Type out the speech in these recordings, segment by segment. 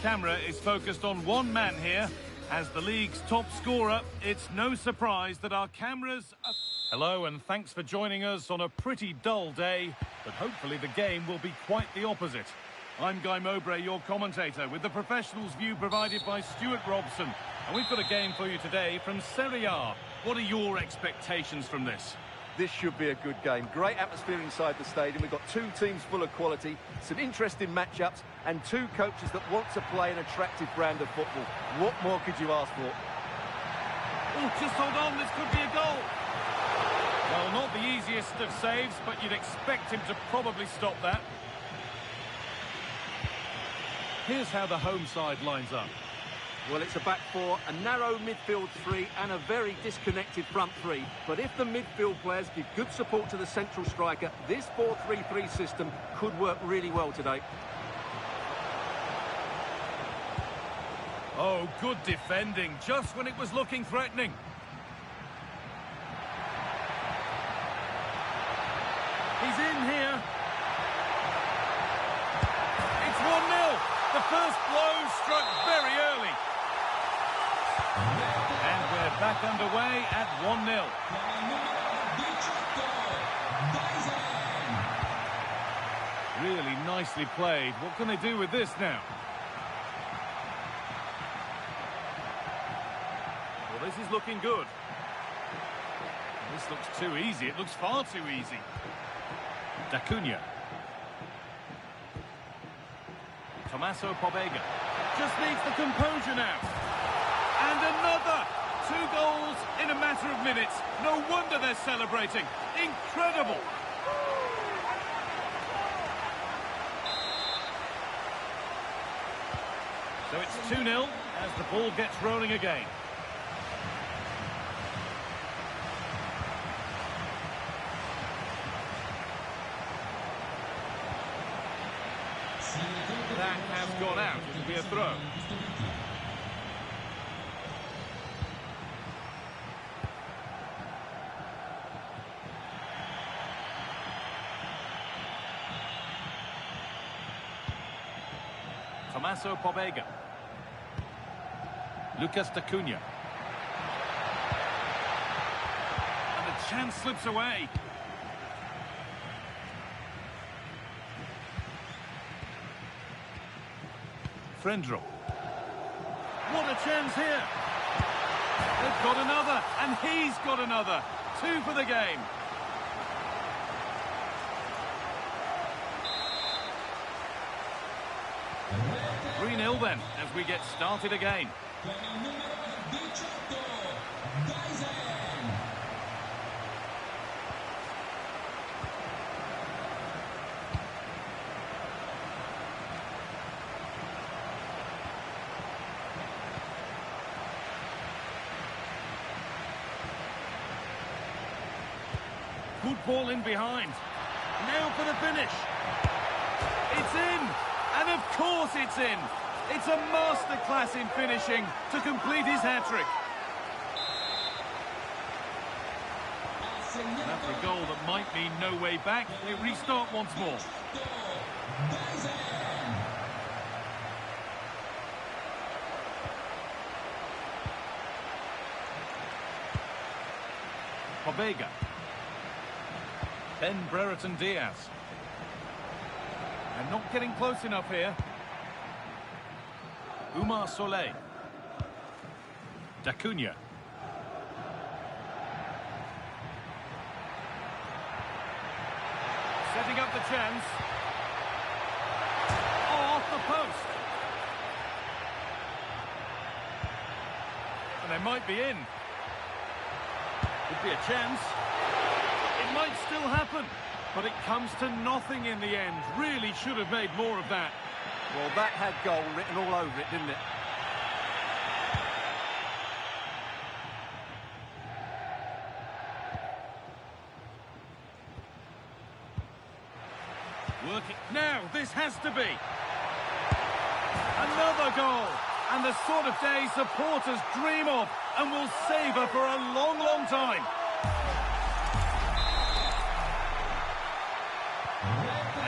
camera is focused on one man here. As the league's top scorer, it's no surprise that our cameras are... Hello and thanks for joining us on a pretty dull day, but hopefully the game will be quite the opposite. I'm Guy Mowbray, your commentator, with the professionals' view provided by Stuart Robson. And we've got a game for you today from Serie A. What are your expectations from this? This should be a good game. Great atmosphere inside the stadium. We've got two teams full of quality, some interesting matchups, and two coaches that want to play an attractive brand of football. What more could you ask for? Oh, just hold on, this could be a goal. Well, not the easiest of saves, but you'd expect him to probably stop that. Here's how the home side lines up. Well, it's a back four, a narrow midfield three, and a very disconnected front three. But if the midfield players give good support to the central striker, this 4-3-3 system could work really well today. Oh, good defending, just when it was looking threatening. He's in here. It's 1-0. The first blow struck very early. And we're back underway at 1-0. Really nicely played. What can they do with this now? Well, this is looking good. This looks too easy. It looks far too easy. D'Acunha. Tommaso Pobega. Just needs the composure now. And another! 2 goals in a matter of minutes. No wonder they're celebrating. Incredible! So it's 2-0 as the ball gets rolling again. That has gone out. It'll be a throw. Tommaso Pobega. Lucas D'Acunha. And the chance slips away. Frendro. What a chance here. They've got another, and he's got another. 2 for the game. Three 0 then, as we get started again. Good ball in behind. Now for the finish. It's in. And of course it's in. It's a masterclass in finishing to complete his hat-trick. And after a goal that might mean no way back, they restart once more. Pobega. Ben Brereton Diaz. And not getting close enough here. Oumar Soleil. D'Acunha. Setting up the chance. Oh, off the post. And they might be in. Could be a chance. It might still happen. But it comes to nothing in the end. Really should have made more of that. Well, that had goal written all over it, didn't it? Working. Now, this has to be. Another goal. And the sort of day supporters dream of and will savour for a long, long time.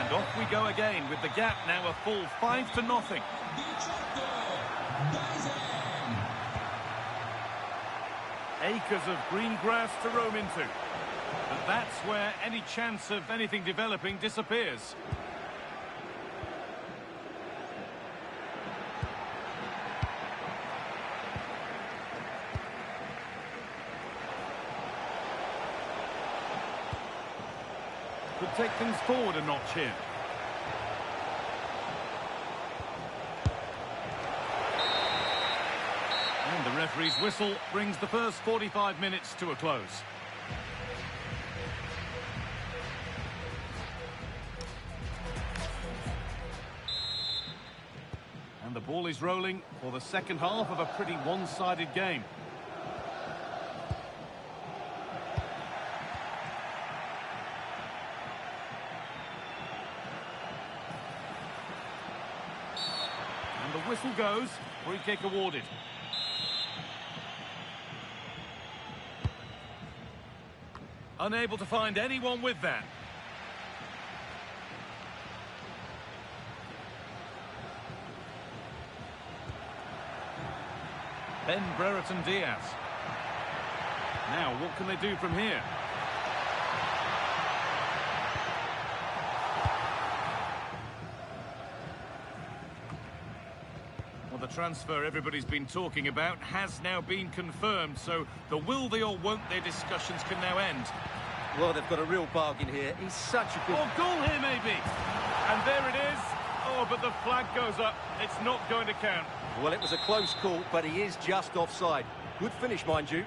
And off we go again with the gap now a full 5-0. Acres of green grass to roam into. And that's where any chance of anything developing disappears. Could take things forward a notch here. And the referee's whistle brings the first 45 minutes to a close. And the ball is rolling for the second half of a pretty one-sided game. And the whistle goes, free kick awarded. Unable to find anyone with that. Ben Brereton Diaz. Now, what can they do from here? Well, the transfer everybody's been talking about has now been confirmed, so the will they or won't they discussions can now end. Well, they've got a real bargain here. He's such a good... Oh, goal here maybe. And there it is. Oh, but the flag goes up. It's not going to count. Well, it was a close call, but he is just offside. Good finish, mind you.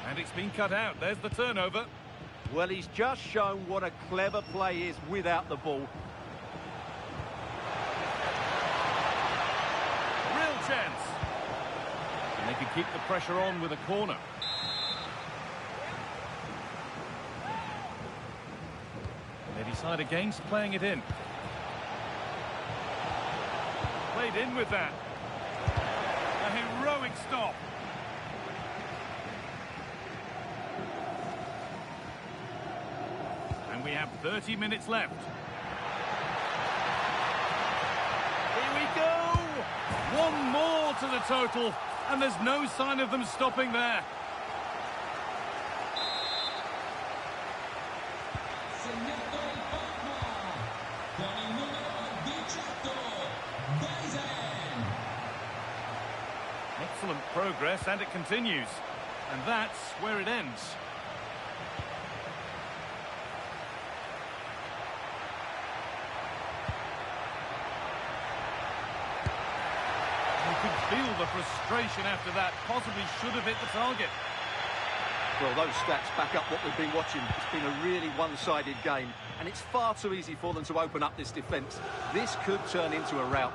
And it's been cut out. There's the turnover. Well, he's just shown what a clever play is without the ball. Real chance. And they can keep the pressure on with a corner. They decide against playing it in. Played in with that. A heroic stop. And we have 30 minutes left. Here we go! One more to the total, and there's no sign of them stopping there. Excellent progress, and it continues. And that's where it ends. You could feel the frustration after that. Possibly should have hit the target. Well, those stats back up what we've been watching. It's been a really one-sided game, and it's far too easy for them to open up this defence. This could turn into a rout.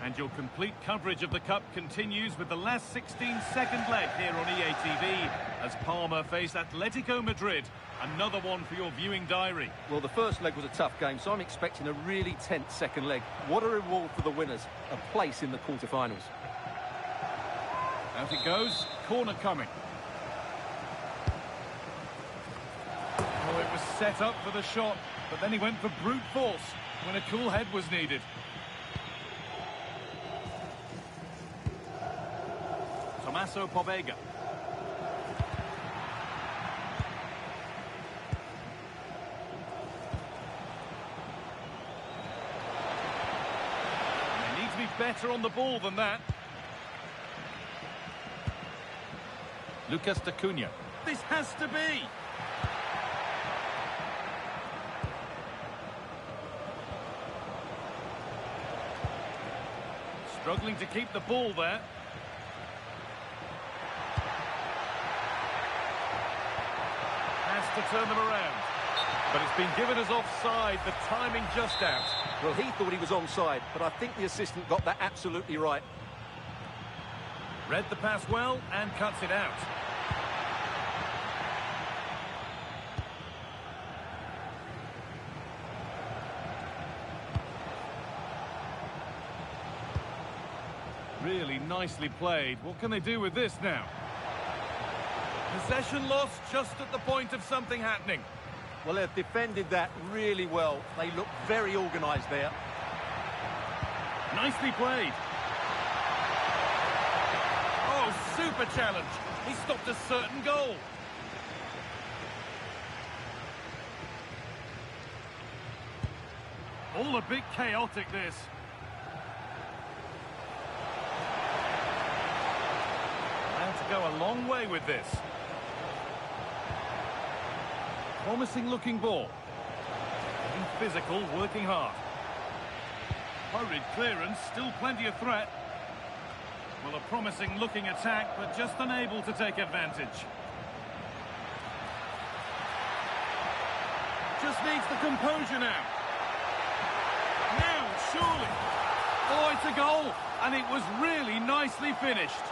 And your complete coverage of the Cup continues with the last 16-second leg here on EA TV as Parma face Atletico Madrid. Another one for your viewing diary. Well, the first leg was a tough game, so I'm expecting a really tense second leg. What a reward for the winners, a place in the quarter-finals. Out it goes, corner coming. Oh, it was set up for the shot, but then he went for brute force when a cool head was needed. Tommaso Pobega. They need to be better on the ball than that. Lucas Acuna. This has to be. Struggling to keep the ball there. To turn them around, but it's been given as offside. The timing just out. Well, he thought he was onside, but I think the assistant got that absolutely right. Read the pass well and cuts it out. Really nicely played. What can they do with this now? Possession lost just at the point of something happening. Well, they've defended that really well. They look very organised there. Nicely played. Oh, super challenge. He stopped a certain goal. All a bit chaotic, this. And to go a long way with this. Promising looking ball. Being physical, working hard. Hurried clearance, still plenty of threat. Well, a promising looking attack, but just unable to take advantage. Just needs the composure now. Now, surely. Oh, it's a goal, and it was really nicely finished.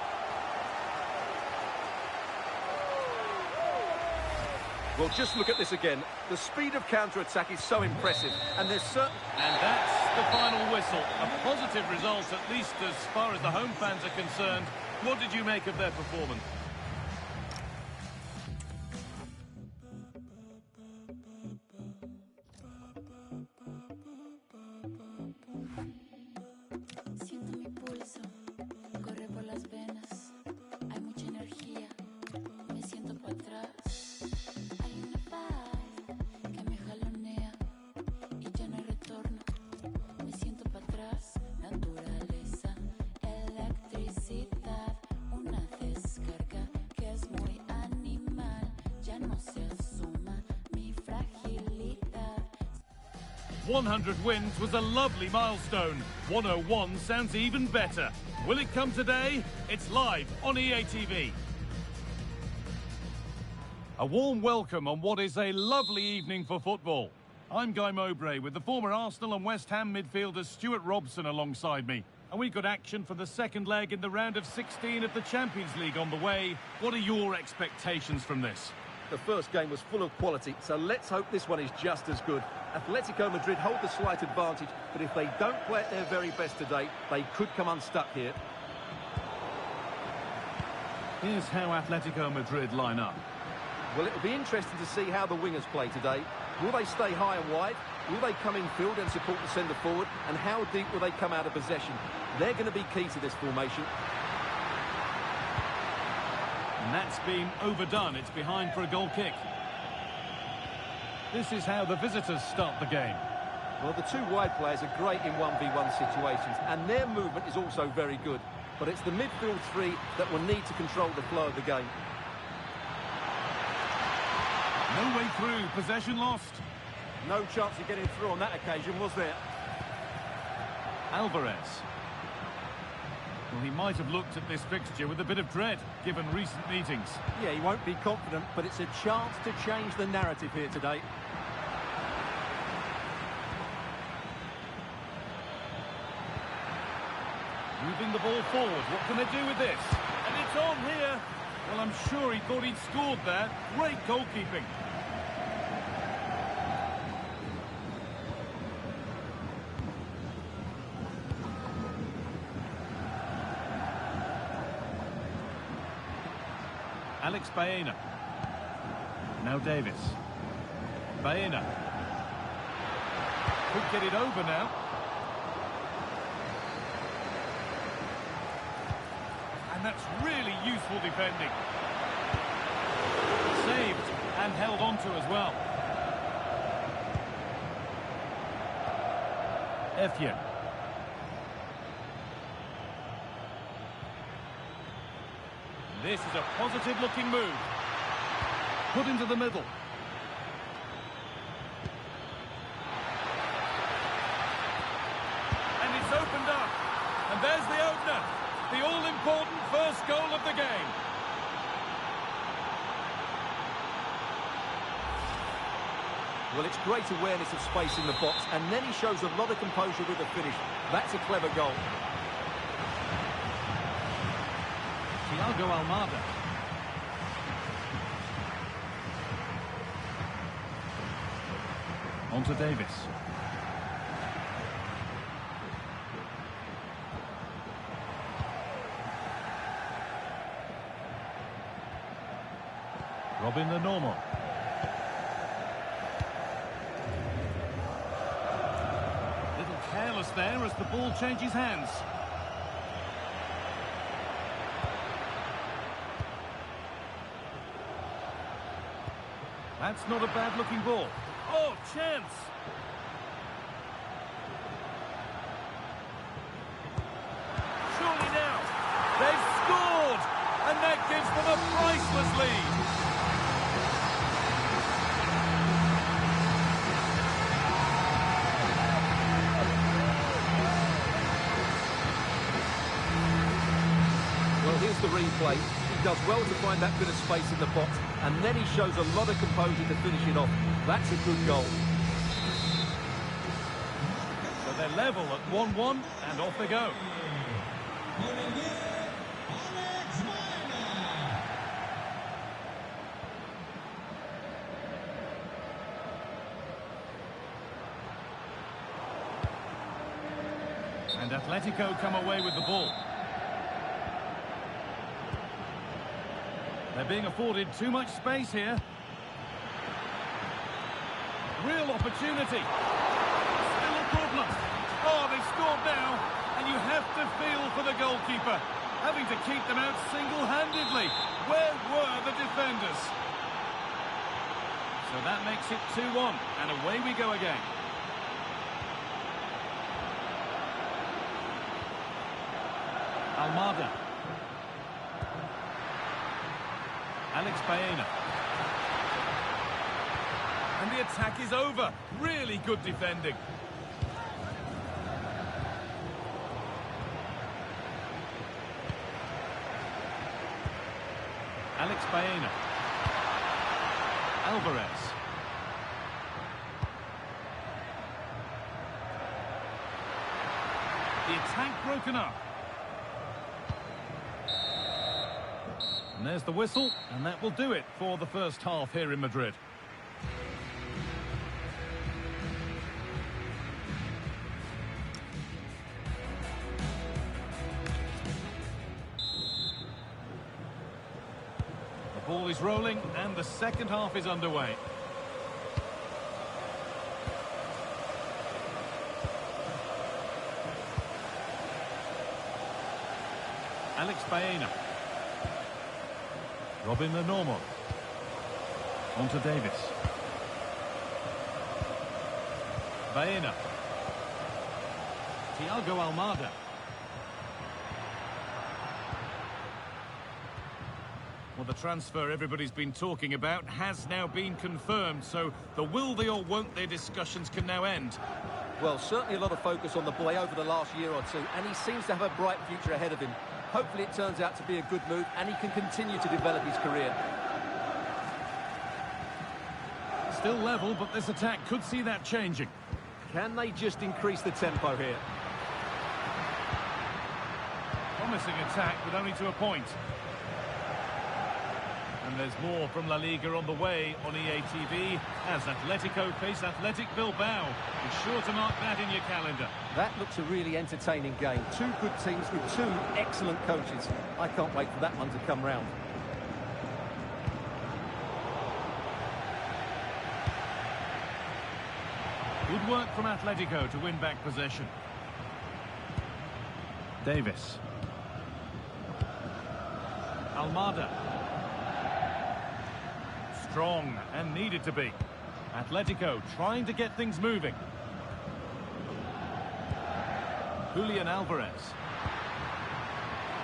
Well, just look at this again. The speed of counter-attack is so impressive, and there's certain... And that's the final whistle. A positive result, at least as far as the home fans are concerned. What did you make of their performance? Siento mi pulso, corre por las venas. Hay mucha energía, me siento para atrás. Hay una paz que me jalonea y ya no hay retorno. Me siento para atrás. Naturaleza, electricidad, una descarga que es muy animal. Ya no se asuma mi fragilidad. 100 wins was a lovely milestone. 101 sounds even better. Will it come today? It's live on EA TV. A warm welcome on what is a lovely evening for football. I'm Guy Mowbray with the former Arsenal and West Ham midfielder Stuart Robson alongside me. And we've got action for the second leg in the round of 16 of the Champions League on the way. What are your expectations from this? The first game was full of quality, so let's hope this one is just as good. Atletico Madrid hold the slight advantage, but if they don't play at their very best today, they could come unstuck here. Here's how Atletico Madrid line up. Well, it'll be interesting to see how the wingers play today. Will they stay high and wide? Will they come in field and support the centre forward? And how deep will they come out of possession? They're going to be key to this formation. And that's been overdone. It's behind for a goal kick. This is how the visitors start the game. Well, the two wide players are great in 1v1 situations, and their movement is also very good. But it's the midfield three that will need to control the flow of the game. No way through. Possession lost. No chance of getting through on that occasion, was there? Alvarez. Well, he might have looked at this fixture with a bit of dread, given recent meetings. Yeah, he won't be confident, but it's a chance to change the narrative here today. Moving the ball forward. What can they do with this? And it's on here. Well, I'm sure he thought he'd scored there. Great goalkeeping. Alex Baena. Now Davis. Baena. Could get it over now. And that's really useful defending. Saved and held on to as well. Effian. This is a positive-looking move. Put into the middle. And it's opened up. And there's the opener. The all-important first goal of the game. Well, it's great awareness of space in the box, and then he shows a lot of composure with the finish. That's a clever goal. Thiago Almada. On to Davis. Robin the normal. pass there as the ball changes hands. That's not a bad-looking ball. Oh, chance! Surely now, they've scored! And that gives them a priceless lead. Well, here's the replay. He does well to find that bit of space in the box, and then he shows a lot of composure to finish it off. That's a good goal. So they're level at 1-1, and off they go. And Atletico come away with the ball. They're being afforded too much space here. Real opportunity. Still a problem. Oh, they've scored now. And you have to feel for the goalkeeper. Having to keep them out single-handedly. Where were the defenders? So that makes it 2-1. And away we go again. Almada. Alex Baena. And the attack is over. Really good defending. Alex Baena. Alvarez. The attack broken up. And there's the whistle, and that will do it for the first half here in Madrid. The ball is rolling, and the second half is underway. Alex Baena. Robin Lenormand. On to Davis. Baena. Thiago Almada. Well, the transfer everybody's been talking about has now been confirmed, so the will they or won't they discussions can now end. Well, certainly a lot of focus on the boy over the last year or two, and he seems to have a bright future ahead of him. Hopefully it turns out to be a good move and he can continue to develop his career. Still level, but this attack could see that changing. Can they just increase the tempo here? Promising attack, but only to a point. And there's more from La Liga on the way on EA TV as Atletico face Athletic Bilbao. Be sure to mark that in your calendar. That looks a really entertaining game. Two good teams with two excellent coaches. I can't wait for that one to come round. Good work from Atletico to win back possession. Davis. Almada. Strong and needed to be. Atletico trying to get things moving. Julian Alvarez.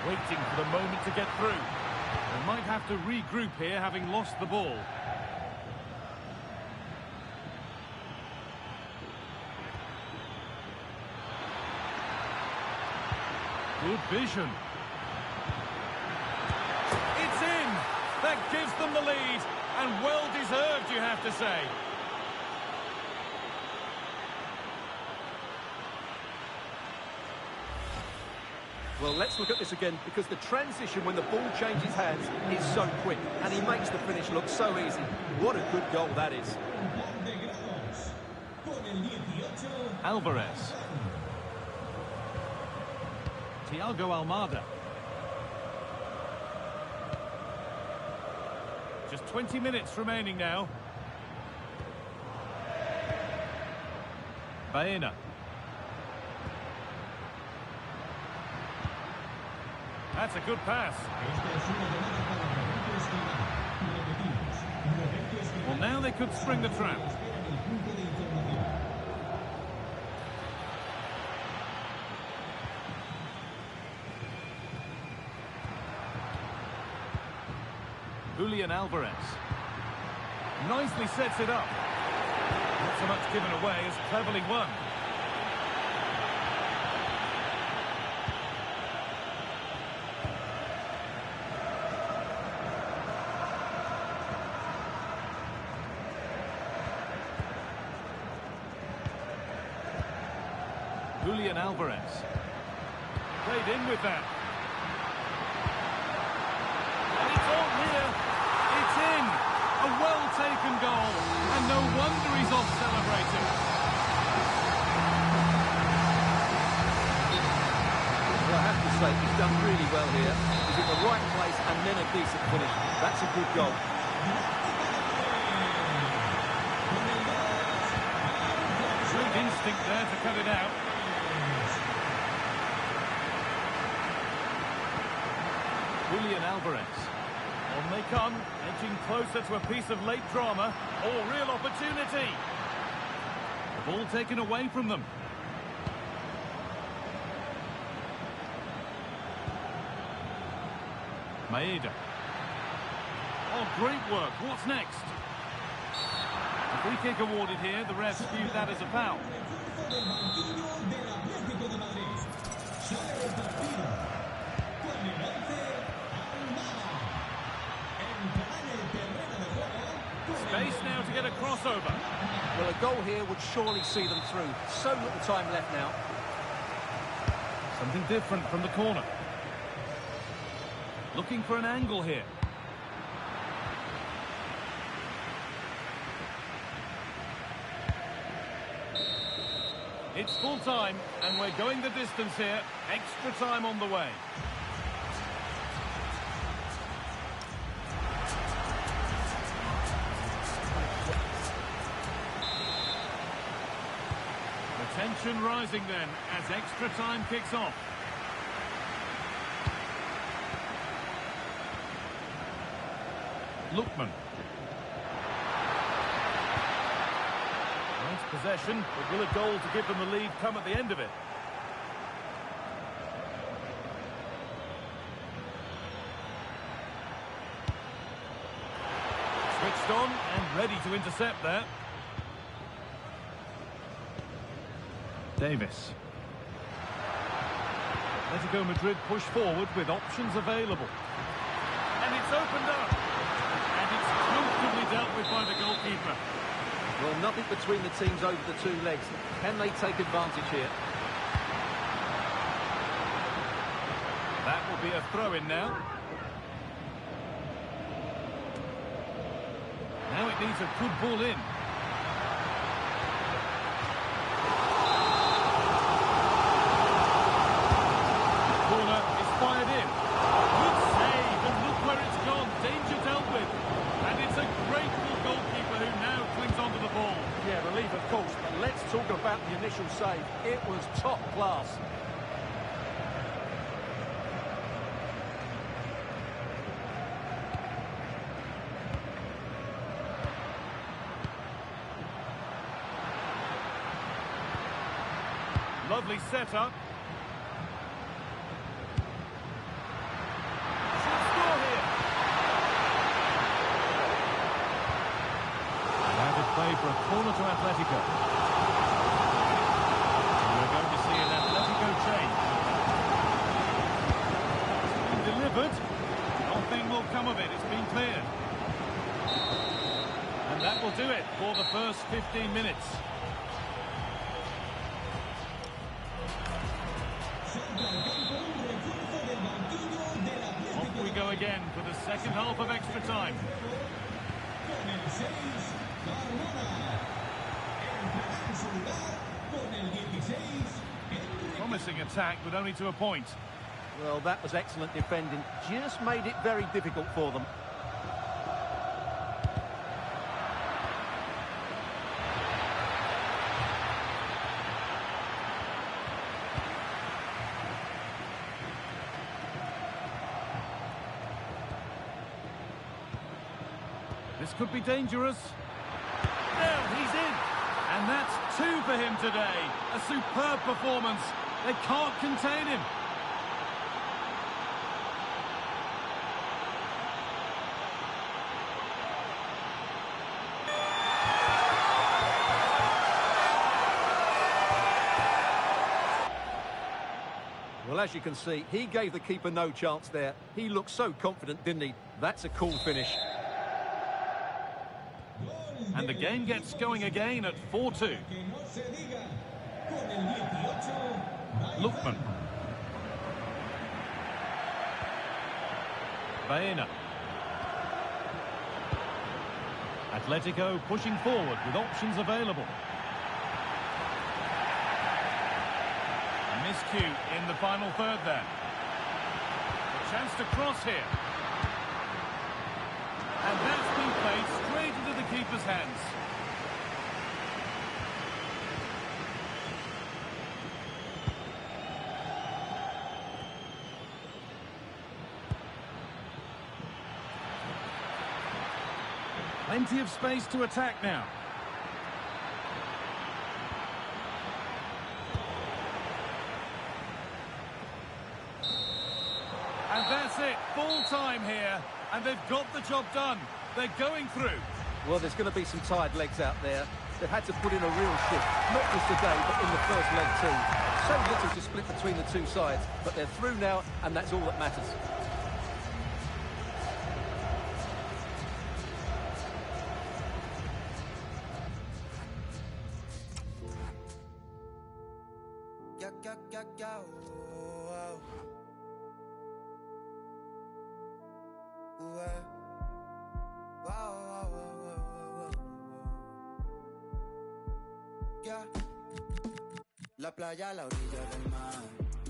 Waiting for the moment to get through. They might have to regroup here, having lost the ball. Good vision. It's in! That gives them the lead. And well deserved, you have to say. Well, let's look at this again, because the transition when the ball changes hands is so quick, and he makes the finish look so easy. What a good goal that is. Alvarez. Thiago Almada. Just 20 minutes remaining now. Baena. That's a good pass. Well, now they could spring the trap. Julian Alvarez. Nicely sets it up. Not so much given away as cleverly won. Julian Alvarez. Played in with that. And it's all here. It's in. A well-taken goal. And no wonder he's off celebrating. Well, I have to say, he's done really well here. He's in the right place and then a decent finish. That's a good goal. Good instinct there to cut it out. Julian Alvarez. On they come, edging closer to a piece of late drama or real opportunity. The ball taken away from them. Maeda. Oh, great work. What's next? A free kick awarded here. The refs viewed that as a foul. Space now to get a crossover. Well, a goal here would surely see them through. So little time left now. Something different from the corner. Looking for an angle here. It's full time, and we're going the distance here. Extra time on the way. The tension rising then as extra time kicks off. Lookman. Nice possession, but will a goal to give them the lead come at the end of it? Switched on and ready to intercept there. Davis. Atletico Madrid push forward with options available. And it's opened up. And it's comfortably dealt with by the goalkeeper. Well, nothing between the teams over the two legs. Can they take advantage here? That will be a throw-in now. Now it needs a good ball in. Corner is fired in. Good save, and look where it's gone. Danger dealt with. And it's a grateful goalkeeper who now clings onto the ball. Yeah, relief of course, but let's talk about the initial save. It was top class. Lovely setup. Should score here. Added play for a corner to Atletico. We're going to see an Atletico change. It's been delivered. Nothing will come of it. It's been cleared. And that will do it for the first 15 minutes. Off we go again for the second half of extra time. Promising attack, but only to a point. Well, that was excellent defending. Just made it very difficult for them. This could be dangerous. No, he's in. And that's 2 for him today. A superb performance. They can't contain him. Well, as you can see, he gave the keeper no chance there. He looked so confident, didn't he? That's a cool finish. And the game gets going again at 4-2. Lookman. Baena. Atletico pushing forward with options available. A miscue in the final third there. A chance to cross here. And that's been played straight into the keeper's hands. Plenty of space to attack now. And that's it, full time here, and they've got the job done. They're going through. Well, there's going to be some tired legs out there. They've had to put in a real shift, not just today, but in the first leg too. So little to split between the two sides, but they're through now, and that's all that matters. La playa a la orilla del mar,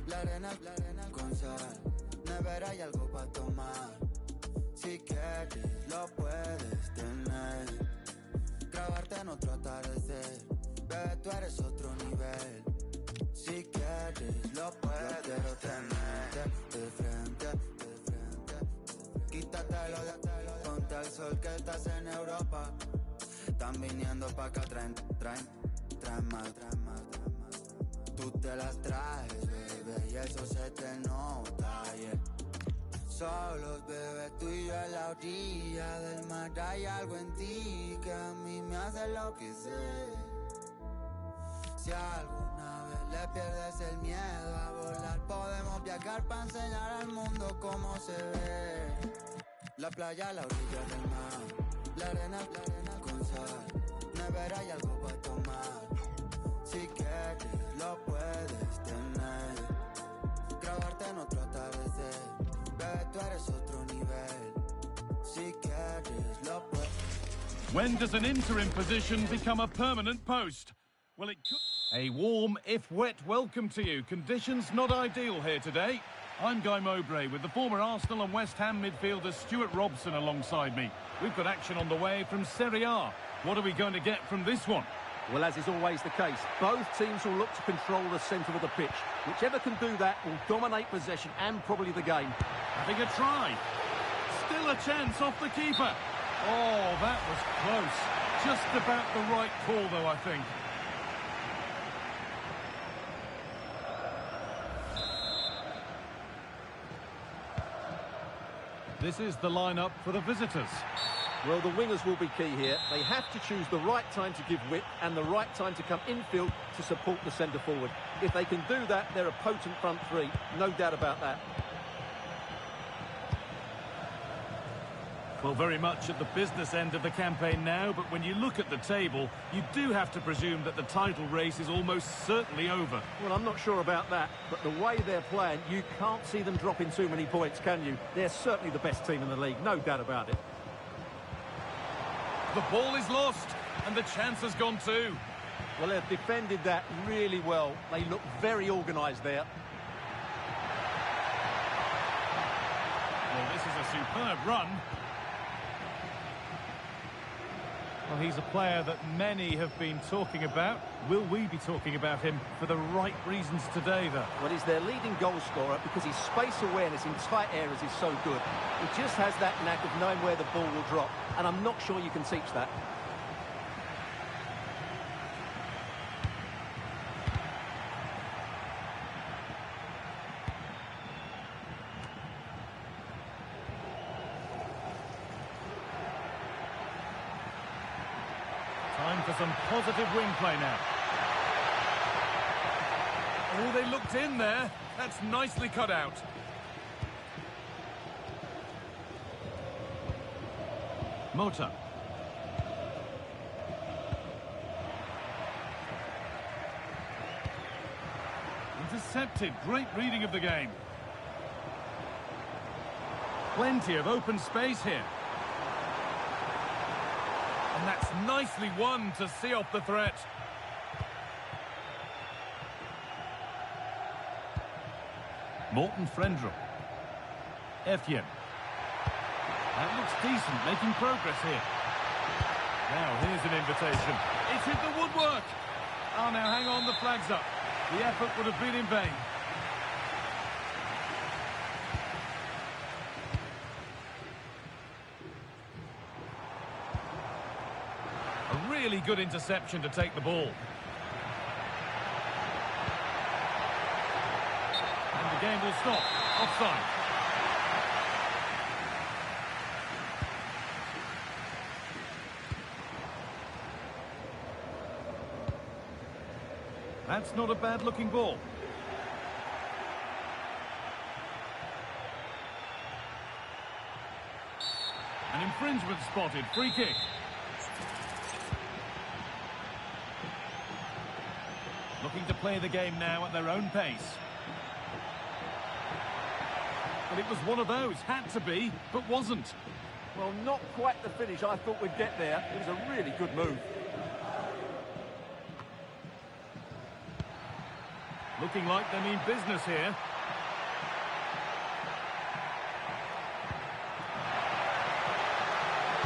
la arena con sal, nevera y algo para tomar. Si quieres lo puedes tener, grabarte en otro atardecer, bebé tú eres otro nivel. Si quieres lo puedes tener, de frente, quítatelo, ponte al sol que estás en Europa. Están viniendo pa' acá, traen más. Tú te las traes, bebé, y eso se te nota, yeah. Solos, bebé, tú y yo en la orilla del mar. Hay algo en ti que a mí me hace enloquecer. Si alguna vez le pierdes el miedo a volar, podemos viajar para enseñar al mundo cómo se ve. La playa a la orilla del mar, la arena con sal, nevera y algo para tomar. Si quieres lo puedes tener, grabarte en otro atardecer, bebé tú eres otro nivel. Si quieres lo puedes. When does an interim position become a permanent post? Well, it could. A warm, if wet, welcome to you. Conditions not ideal here today. I'm Guy Mowbray with the former Arsenal and West Ham midfielder Stuart Robson alongside me. We've got action on the way from Serie A. What are we going to get from this one? Well, as is always the case, both teams will look to control the centre of the pitch. Whichever can do that will dominate possession and probably the game. Having a try. Still a chance off the keeper. Oh, that was close. Just about the right call, though, I think. This is the lineup for the visitors. Well, the wingers will be key here. They have to choose the right time to give width and the right time to come infield to support the centre forward. If they can do that, they're a potent front three. No doubt about that. Well, very much at the business end of the campaign now, but when you look at the table, you do have to presume that the title race is almost certainly over. Well, I'm not sure about that, but the way they're playing, you can't see them dropping too many points, can you? They're certainly the best team in the league, no doubt about it. The ball is lost, and the chance has gone too. Well, they've defended that really well. They look very organised there. Well, this is a superb run. Well, he's a player that many have been talking about. Will we be talking about him for the right reasons today, though? Well, he's their leading goal scorer because his space awareness in tight areas is so good. He just has that knack of knowing where the ball will drop, and I'm not sure you can teach that. Time for some positive wing play now. Oh, they looked in there. That's nicely cut out. Mota. Intercepted. Great reading of the game. Plenty of open space here. And that's nicely won to see off the threat. Morten Frendrup. Etienne. That looks decent, making progress here. Now, here's an invitation. It's hit the woodwork. Oh, now hang on, the flag's up. The effort would have been in vain. A really good interception to take the ball. And the game will stop. Offside. That's not a bad-looking ball. An infringement spotted. Free kick. Looking to play the game now at their own pace. But it was one of those. Had to be, but wasn't. Well, not quite the finish I thought we'd get there. It was a really good move. Looking like they mean business here.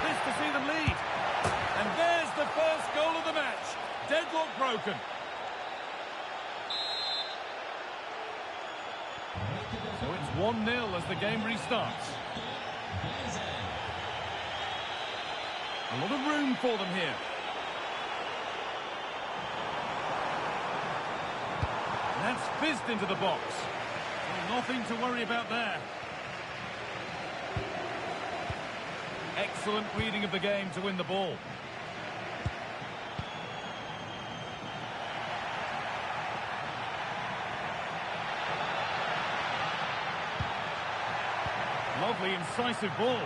This to see them lead. And there's the first goal of the match. Deadlock broken. So it's 1-0 as the game restarts. A lot of room for them here. That's fizzed into the box. Well, nothing to worry about there. Excellent reading of the game to win the ball. Lovely, incisive ball.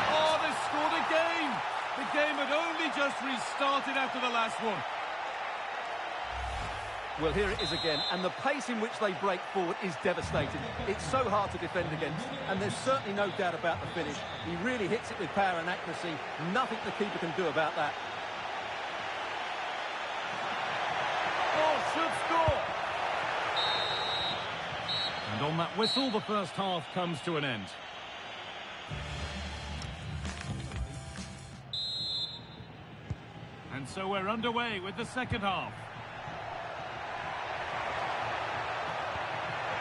Oh, they scored again! The game had only just restarted after the last one. Well, here it is again, and the pace in which they break forward is devastating. It's so hard to defend against, and there's certainly no doubt about the finish. He really hits it with power and accuracy. Nothing the keeper can do about that. Oh, should score! And on that whistle, the first half comes to an end. And so we're underway with the second half.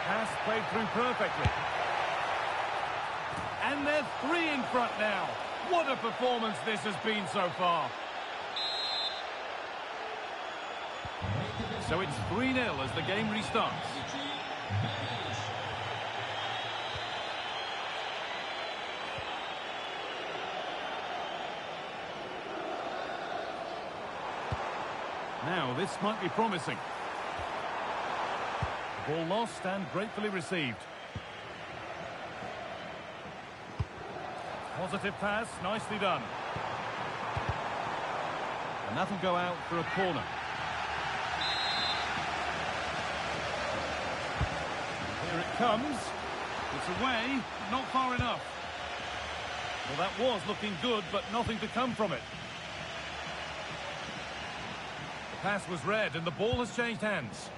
Pass played through perfectly. And they're 3 in front now. What a performance this has been so far. So it's 3-0 as the game restarts. Now, this might be promising. Ball lost and gratefully received. Positive pass, nicely done. And that'll go out for a corner. Here it comes. It's away, not far enough. Well, that was looking good, but nothing to come from it. The pass was read and the ball has changed hands.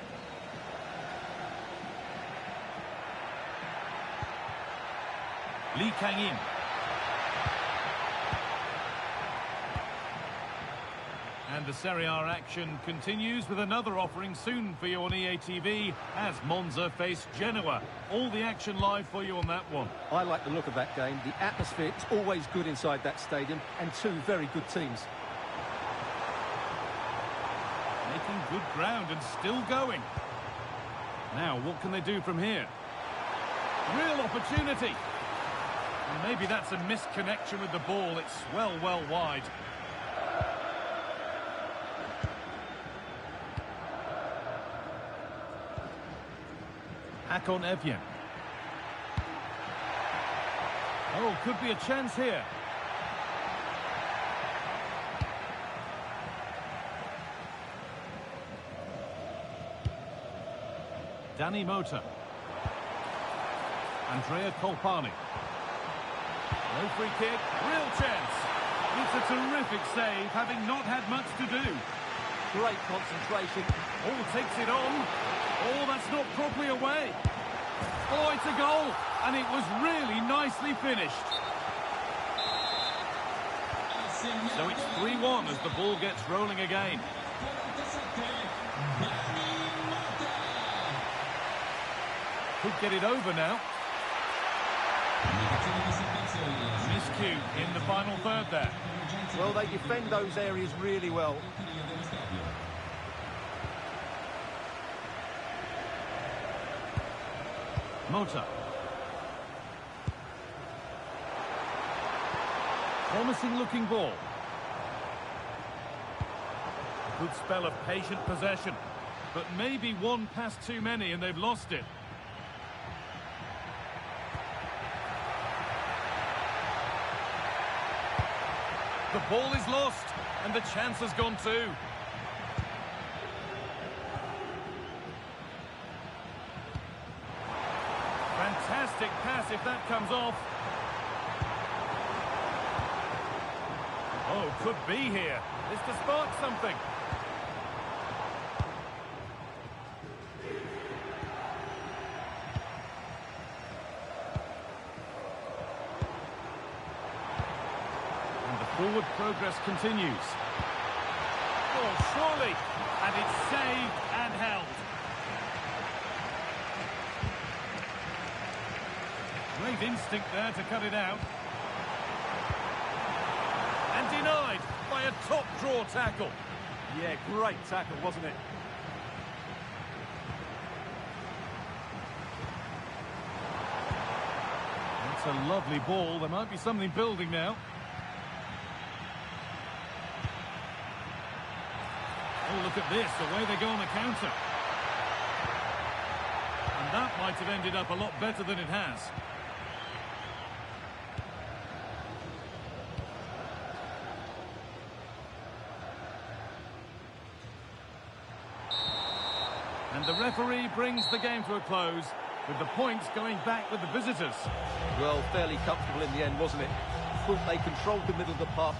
Lee Kang-in. And the Serie A action continues with another offering soon for you on EA TV as Monza face Genoa. All the action live for you on that one. I like the look of that game. The atmosphere is always good inside that stadium, and two very good teams. Making good ground and still going. Now, what can they do from here? Real opportunity. And maybe that's a misconnection with the ball. It's well wide. Hakan Evjen. Oh, could be a chance here. Danny Mota. Andrea Colpani. No free kick. Real chance. It's a terrific save, having not had much to do. Great concentration. Oh, takes it on. Oh, that's not properly away. Oh, it's a goal. And it was really nicely finished. So it's 3-1 as the ball gets rolling again. Could get it over now. Miscue in the final third there. Well, they defend those areas really well. Mota. Promising looking ball. Good spell of patient possession. But maybe one pass too many and they've lost it. The ball is lost, and the chance has gone too. Fantastic pass if that comes off. Oh, could be here. This to spark something. Forward progress continues. Oh, surely. And it's saved and held. Great instinct there to cut it out. And denied by a top draw tackle. Yeah, great tackle, wasn't it? That's a lovely ball. There might be something building now. Oh, look at this, away they go on the counter. And that might have ended up a lot better than it has. And the referee brings the game to a close, with the points going back with the visitors. Well, fairly comfortable in the end, wasn't it? Thought they controlled the middle of the park.